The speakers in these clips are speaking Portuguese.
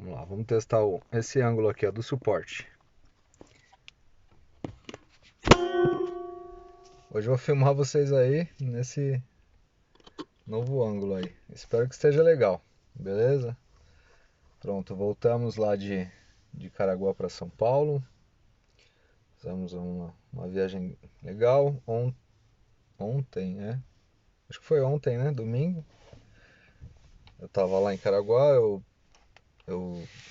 Vamos lá, vamos testar esse ângulo aqui, ó, do suporte. Hoje eu vou filmar vocês aí nesse novo ângulo aí. Espero que esteja legal, beleza? Pronto, voltamos lá de Caraguá para São Paulo. Fizemos uma viagem legal ontem, né? Acho que foi ontem, né? Domingo. Eu tava lá em Caraguá, eu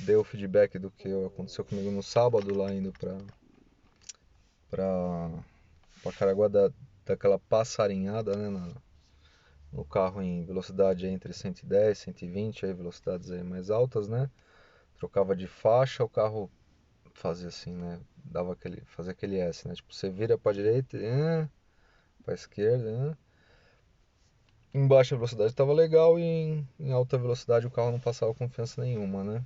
dei o feedback do que aconteceu comigo no sábado lá indo pra Caraguá, daquela passarinhada, né? No carro em velocidade entre 110 e 120, aí velocidades aí mais altas, né? Trocava de faixa, o carro fazia assim, né? Fazia aquele S, né? Tipo, você vira pra direita, pra esquerda, Em baixa velocidade estava legal e em alta velocidade o carro não passava confiança nenhuma, né?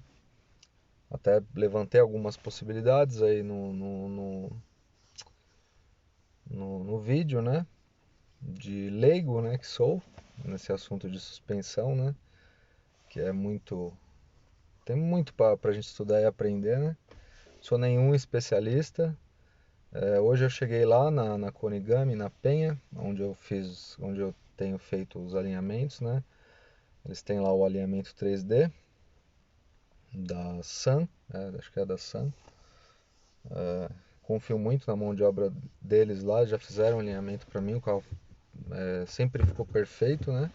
Até levantei algumas possibilidades aí no vídeo, né? De leigo, né? Que sou nesse assunto de suspensão, né? Que é muito. Tem muito pra gente estudar e aprender, né? Sou nenhum especialista. Hoje eu cheguei lá na Konigami, na Penha, onde eu tenho feito os alinhamentos, né? Eles têm lá o alinhamento 3D da Sun, acho que é da Sun. Confio muito na mão de obra deles lá, já fizeram um alinhamento para mim, o carro sempre ficou perfeito, né?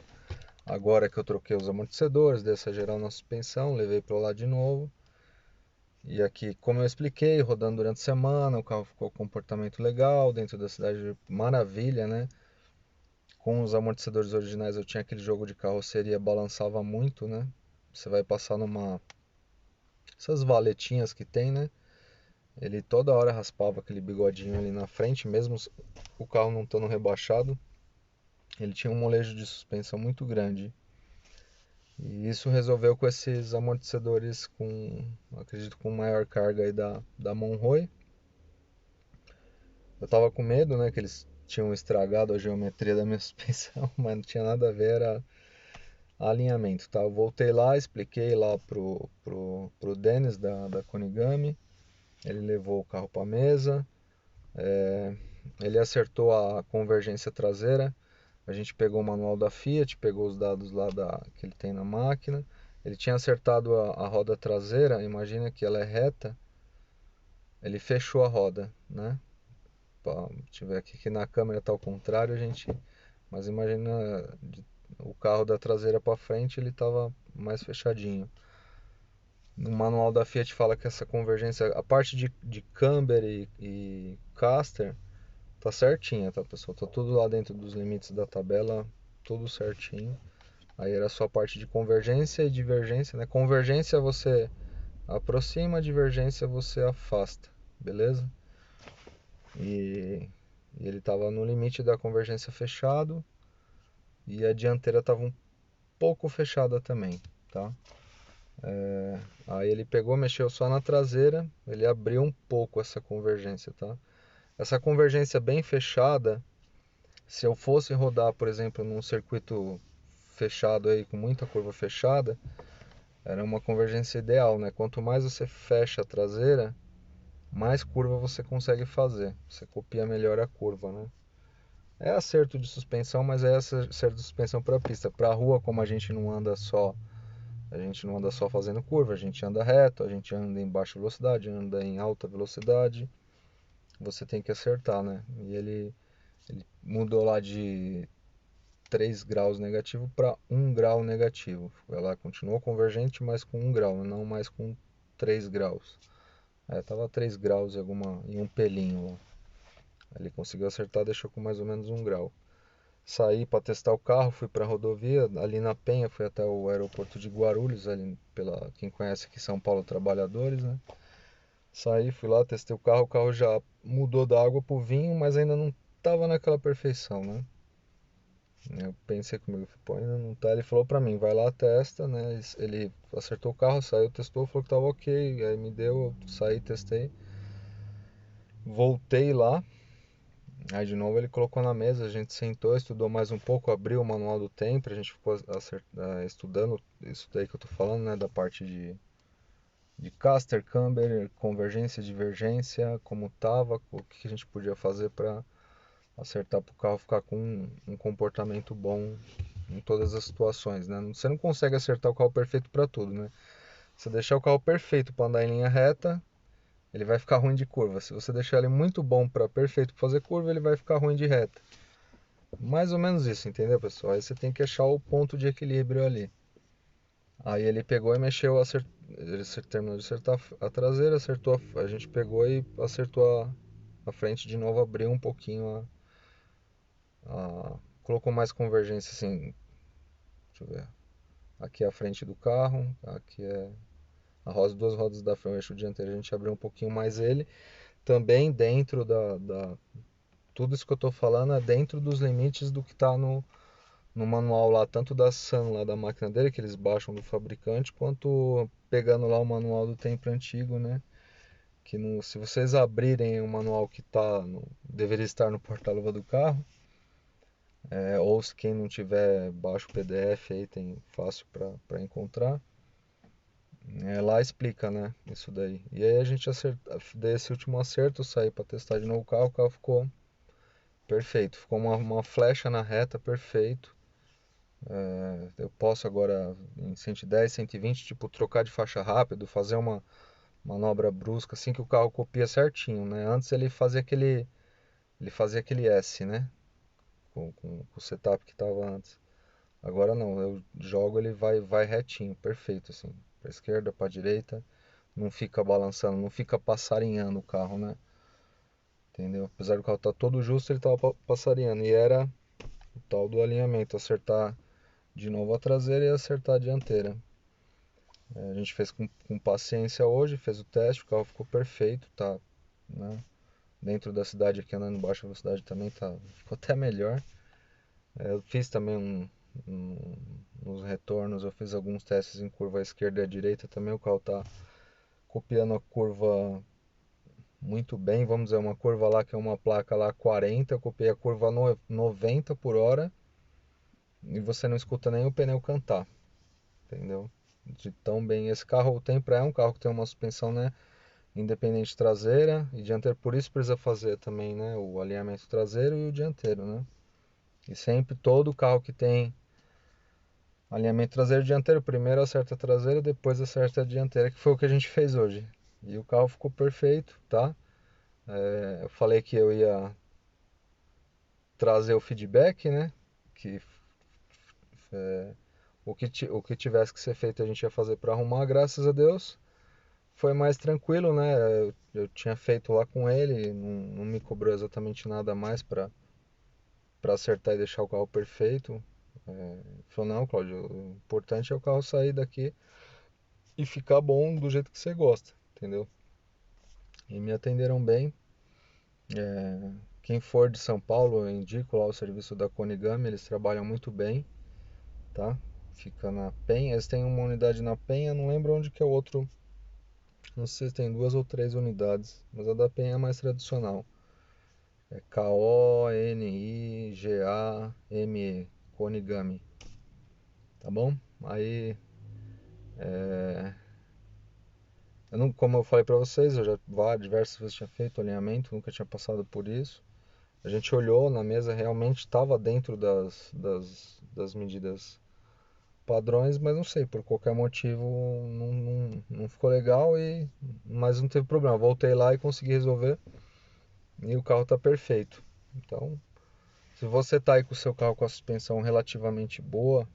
Agora que eu troquei os amortecedores, dei essa geral na suspensão, levei para lá de novo. E aqui, como eu expliquei, rodando durante a semana, o carro ficou com comportamento legal, dentro da cidade, maravilha, né? Com os amortecedores originais eu tinha aquele jogo de carroceria, balançava muito, né? Você vai passar essas valetinhas que tem, né? Ele toda hora raspava aquele bigodinho ali na frente, mesmo o carro não estando rebaixado. Ele tinha um molejo de suspensão muito grande. E isso resolveu com esses amortecedores acredito, com maior carga aí da Monroe. Eu tava com medo, né, que eles tinham estragado a geometria da minha suspensão, mas não tinha nada a ver, era alinhamento, tá? Eu voltei lá, expliquei lá pro Dennis da Konigami, ele levou o carro para mesa, ele acertou a convergência traseira. A gente pegou o manual da Fiat, pegou os dados lá que ele tem na máquina. Ele tinha acertado a roda traseira, imagina que ela é reta. Ele fechou a roda, né? Deixa eu ver aqui que na câmera está ao contrário, mas imagina o carro da traseira para frente, ele estava mais fechadinho. No manual da Fiat fala que essa convergência, a parte de camber e caster, tá certinha, tá, pessoal? Tá tudo lá dentro dos limites da tabela, tudo certinho. Aí era só a parte de convergência e divergência, né? Convergência você aproxima, divergência você afasta, beleza? E, e ele estava no limite da convergência fechado e a dianteira estava um pouco fechada também, tá? Aí ele pegou, mexeu só na traseira, ele abriu um pouco essa convergência, tá? Essa convergência bem fechada, se eu fosse rodar, por exemplo, num circuito fechado aí com muita curva fechada, era uma convergência ideal, né? Quanto mais você fecha a traseira, mais curva você consegue fazer. Você copia melhor a curva, né? É acerto de suspensão, mas é acerto de suspensão para pista. Para rua, como a gente não anda só fazendo curva, a gente anda reto, a gente anda em baixa velocidade, anda em alta velocidade. Você tem que acertar, né? E ele mudou lá de 3 graus negativo para 1 grau negativo. Ela continuou convergente, mas com 1 grau, não mais com 3 graus. Tava 3 graus em um pelinho lá. Ele conseguiu acertar, deixou com mais ou menos 1 grau. Saí para testar o carro, fui para a rodovia, ali na Penha, fui até o aeroporto de Guarulhos, ali quem conhece aqui São Paulo Trabalhadores, né? Saí, fui lá, testei o carro já mudou da água pro vinho, mas ainda não tava naquela perfeição, né? Eu pensei comigo, pô, ainda não tá. Ele falou pra mim, vai lá, testa, né? Ele acertou o carro, saiu, testou, falou que tava ok. Aí me deu, eu saí, testei. Voltei lá, aí de novo ele colocou na mesa, a gente sentou, estudou mais um pouco, abriu o manual do tempo, a gente ficou estudando isso daí que eu tô falando, né? Da parte de caster, camber, convergência, divergência, como tava, o que a gente podia fazer para acertar para o carro ficar com um comportamento bom em todas as situações, né? Você não consegue acertar o carro perfeito para tudo, né? Se deixar o carro perfeito para andar em linha reta, ele vai ficar ruim de curva. Se você deixar ele muito bom para perfeito para fazer curva, ele vai ficar ruim de reta. Mais ou menos isso, entendeu, pessoal? Aí você tem que achar o ponto de equilíbrio ali. Aí ele pegou e mexeu, ele terminou de acertar a traseira, acertou a gente pegou e acertou a frente de novo, abriu um pouquinho colocou mais convergência assim, deixa eu ver. Aqui é a frente do carro, aqui é duas rodas da frente, o eixo dianteiro, a gente abriu um pouquinho mais ele, também dentro tudo isso que eu estou falando é dentro dos limites do que está no manual lá, tanto da Sun, lá da máquina dele, que eles baixam do fabricante, quanto pegando lá o manual do tempo antigo, né? Que se vocês abrirem o manual que deveria estar no porta-luva do carro, ou se quem não tiver, baixa o PDF aí, tem fácil para encontrar. Lá explica, né? Isso daí. E aí a gente deu esse último acerto, saí para testar de novo o carro ficou perfeito. Ficou uma flecha na reta, perfeito. Eu posso agora em 110, 120, tipo, trocar de faixa rápido, fazer uma manobra brusca, assim que o carro copia certinho, né? Antes ele fazia aquele S, né? Com o setup que estava antes. Agora não, eu jogo ele vai retinho, perfeito assim, para esquerda, para direita, não fica balançando, não fica passarinhando o carro, né? Entendeu? Apesar do carro estar todo justo, ele estava passarinhando e era o tal do alinhamento, acertar de novo a traseira e acertar a dianteira. A gente fez com paciência hoje, fez o teste, o carro ficou perfeito, tá, né? Dentro da cidade aqui andando em baixa velocidade também ficou até melhor. Eu fiz também nos retornos, eu fiz alguns testes em curva à esquerda e à direita também, o carro tá copiando a curva muito bem, vamos dizer, uma curva lá que é uma placa lá 40, eu copiei a curva 90 por hora e você não escuta nem o pneu cantar, entendeu? De tão bem, esse carro tem é um carro que tem uma suspensão, né, independente traseira e dianteira, por isso precisa fazer também, né, o alinhamento traseiro e o dianteiro, né? E sempre todo carro que tem alinhamento traseiro e dianteiro, primeiro acerta a traseira, depois acerta a dianteira, que foi o que a gente fez hoje. E o carro ficou perfeito, tá? Eu falei que eu ia trazer o feedback, né? Que é, o que tivesse que ser feito a gente ia fazer para arrumar, graças a Deus. Foi mais tranquilo, né? Eu tinha feito lá com ele, não me cobrou exatamente nada mais para acertar e deixar o carro perfeito. Falou, não, Cláudio, o importante é o carro sair daqui e ficar bom do jeito que você gosta, entendeu? E me atenderam bem. Quem for de São Paulo, eu indico lá o serviço da Konigami, eles trabalham muito bem, tá? Fica na Penha, eles têm uma unidade na Penha, não lembro onde que é o outro, não sei se tem 2 ou 3 unidades, mas a da Penha é mais tradicional. É Konigame, Konigami, tá bom? Aí, como eu falei pra vocês, eu já diversas vezes tinha feito alinhamento, nunca tinha passado por isso. A gente olhou na mesa, realmente estava dentro das medidas padrões, mas não sei, por qualquer motivo não ficou legal, mas não teve problema. Voltei lá e consegui resolver e o carro está perfeito. Então, se você está aí com o seu carro com a suspensão relativamente boa,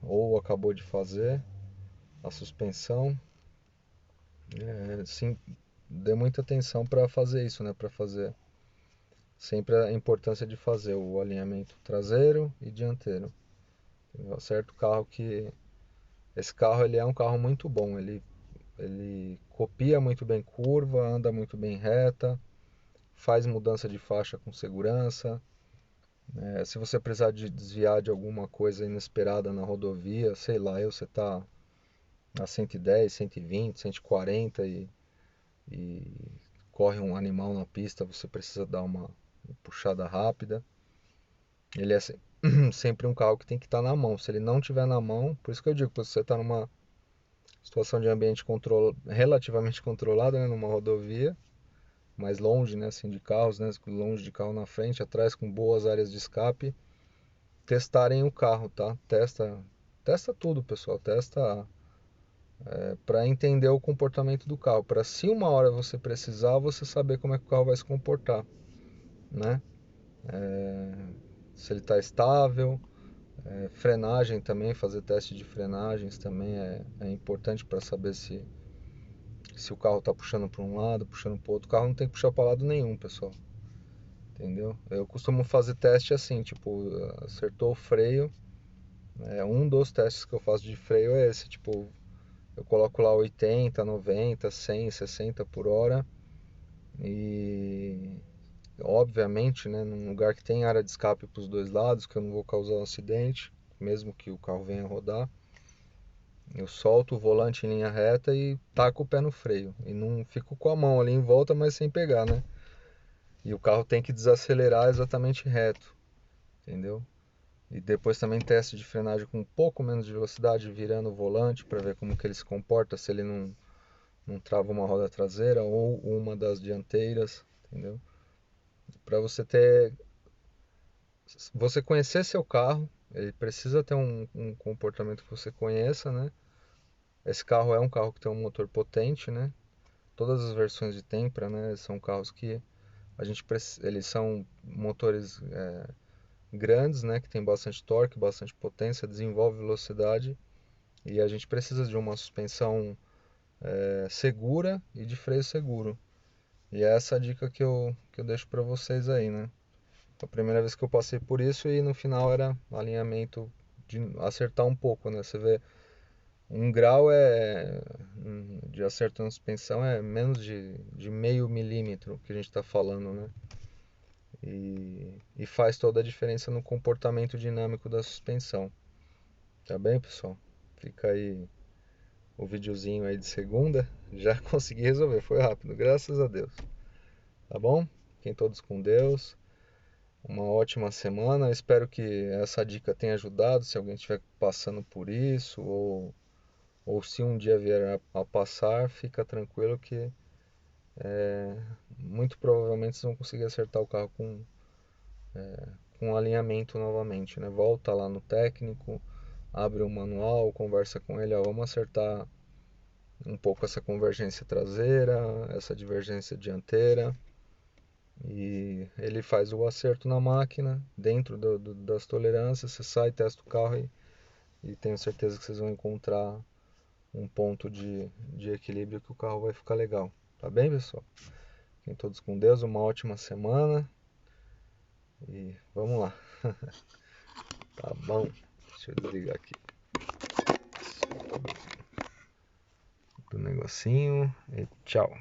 ou acabou de fazer a suspensão, sim, dê muita atenção para fazer isso, né? Para fazer sempre a importância de fazer o alinhamento traseiro e dianteiro. Certo carro que esse carro ele é um carro muito bom, ele copia muito bem curva, anda muito bem reta, faz mudança de faixa com segurança. Se você precisar de desviar de alguma coisa inesperada na rodovia, sei lá, você tá a 110, 120, 140 e corre um animal na pista, você precisa dar uma puxada rápida. Ele é sempre um carro que tem que estar na mão. Se ele não tiver na mão, por isso que eu digo, se você está situação de ambiente relativamente controlado, né, numa rodovia, mais longe, né, assim, de carros, né, longe de carro na frente, atrás, com boas áreas de escape, testarem o carro, tá? Testa tudo, pessoal, testa para entender o comportamento do carro, para se uma hora você precisar, você saber como é que o carro vai se comportar, né? Se ele está estável, frenagem também, fazer teste de frenagens também é importante para saber se o carro está puxando para um lado, puxando para o outro. O carro não tem que puxar para lado nenhum, pessoal. Entendeu? Eu costumo fazer teste assim, tipo, acertou o freio. Um dos testes que eu faço de freio é esse, tipo, eu coloco lá 80, 90, 100, 60 por hora e obviamente, né, num lugar que tem área de escape para os dois lados, que eu não vou causar um acidente, mesmo que o carro venha rodar. Eu solto o volante em linha reta e taco o pé no freio. E não fico com a mão ali em volta, mas sem pegar, né? E o carro tem que desacelerar exatamente reto, entendeu? E depois também teste de frenagem com um pouco menos de velocidade, virando o volante para ver como que ele se comporta, se ele não trava uma roda traseira ou uma das dianteiras, entendeu? Para você conhecer seu carro, ele precisa ter um comportamento que você conheça, né? Esse carro é um carro que tem um motor potente, né? Todas as versões de Tempra, né, são carros que eles são motores grandes, né, que tem bastante torque, bastante potência, desenvolve velocidade e a gente precisa de uma suspensão segura e de freio seguro. E é essa a dica que eu deixo para vocês aí, né? Foi a primeira vez que eu passei por isso e no final era alinhamento de acertar um pouco, né? Você vê, 1 grau de acerto na suspensão é menos de meio milímetro que a gente está falando, né? E faz toda a diferença no comportamento dinâmico da suspensão. Tá bem, pessoal? Fica aí o videozinho aí de segunda. Já consegui resolver, foi rápido, graças a Deus. Tá bom? Fiquem todos com Deus. Uma ótima semana. Espero que essa dica tenha ajudado. Se alguém estiver passando por isso, ou se um dia vier a passar, fica tranquilo que muito provavelmente vocês vão conseguir acertar o carro com alinhamento novamente, né? Volta lá no técnico, abre o manual, conversa com ele, ó, vamos acertar um pouco essa convergência traseira, essa divergência dianteira, e ele faz o acerto na máquina, dentro das tolerâncias, você sai, testa o carro e tenho certeza que vocês vão encontrar um ponto de equilíbrio que o carro vai ficar legal. Tá bem, pessoal? Fiquem todos com Deus, uma ótima semana e vamos lá. Tá bom? Deixa eu desligar aqui do negocinho e tchau.